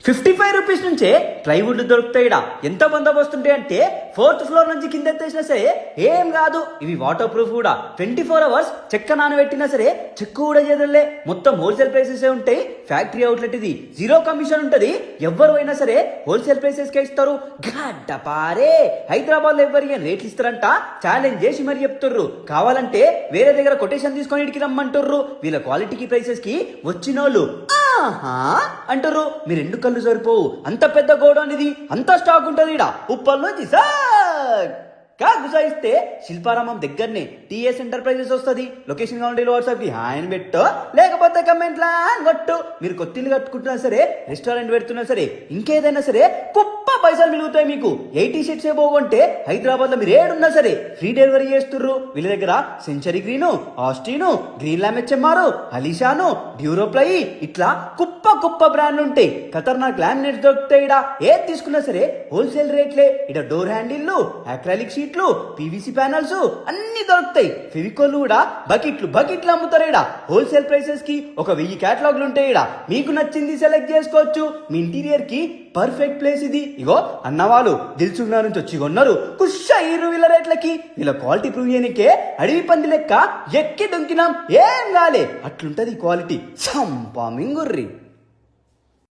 Rupees నుంచే plywood దొరుకుతాయిడా. ఎంత బందోబస్తు ఉంటాయి అంటే 4th ఫ్లోర్ నుంచి కింద ఎత్తేసినా సరే ఏం కాదు. ఇవి వాటర్ ప్రూఫ్ కూడా. 24 అవర్స్ చెక్క నానబెట్టినా సరే చెక్కు కూడా చేదలే. మొత్తం హోల్సేల్ ప్రైసెస్ ఉంటాయి. ఫ్యాక్టరీ అవుట్లెట్ ఇది. 0 కమిషన్ ఉంటది. ఎవ్వరు అయినా సరే హోల్సేల్ ప్రైసెస్ కే ఇస్తారు. గడ్డపారే హైదరాబాద్ లో ఎవరు రేట్లు ఇస్తారంట ఛాలెంజ్ చేసి మరి చెప్తుర్రు. కావాలంటే వేరే దగ్గర కొటేషన్ తీసుకొని ఇడికి రమ్మంటుర్రు. వీళ్ళ క్వాలిటీకి ప్రైసెస్ కి వచ్చినోళ్ళు అంటారు. మీ 2 కళ్ళు సరిపోవు. అంత పెద్ద గోడౌన్ ఇది. అంత స్టాక్ ఉంటది. ఇడ ఉప్పల్ నుంచి గుసాయిస్తే శిల్పారామం దగ్గరనే టీఎస్ ఎంటర్ప్రైజెస్ వస్తుంది. లొకేషన్ కావాలంటే వాట్సాప్ కి హాయ్ పెట్టు, లేకపోతే కమెంట్ లా కొట్టు. మీరు కొత్తిల్లు కట్టుకుంటున్నా సరే, రెస్టారెంట్ పెడుతున్నా సరే, ఇంకేదైనా సరే కుప్ప పైసలు మిగులుతాయి మీకు. 80 షీట్స్ పోగొంటే హైదరాబాద్ లో మీరు ఏడున్నా సరే ఫ్రీ డెలివరీ చేస్తుర్రు. వీళ్ళ దగ్గర సెంచరీ గ్రీను, ఆస్టీను, గ్రీన్ లామెచ్ఎంఆర్, అలీషాను, డ్యూరోప్లై ఇట్లా కుప్ప బ్రాండ్లు ఉంటాయి. ఖతర్నాక్ లామినేట్స్ దొరుకుతాయి. ఇడ ఏది తీసుకున్నా సరే హోల్సేల్ రేట్లే. ఇడ డోర్ హ్యాండిల్లు, అక్రాలిక్ షీట్లు, పీవీసీ ప్యానల్స్ అన్ని దొరుకుతాయి. ఫెవికోల్ కూడా బకెట్లు అమ్ముతారు. ఇడ హోల్సేల్ ప్రైసెస్ కి ఒక 1000 కేటలాగ్లు ఉంటాయి. ఇడ మీకు నచ్చింది సెలెక్ట్ చేసుకోవచ్చు. మీ ఇంటీరియర్ కి పర్ఫెక్ట్ ప్లేస్ ఇది. ఇగో అన్నవాళ్ళు దిల్సుఖ్నా నుంచి వచ్చి కొన్నారు. కుష్ వీళ్ళ రేట్లకి. వీళ్ళ క్వాలిటీ ప్రూవ్ చేయనికే అడవి పంది లెక్క ఎక్కి డొంకినాం. ఏం కాలే. అట్లుంటది క్వాలిటీ. సంపా మింగుర్రి.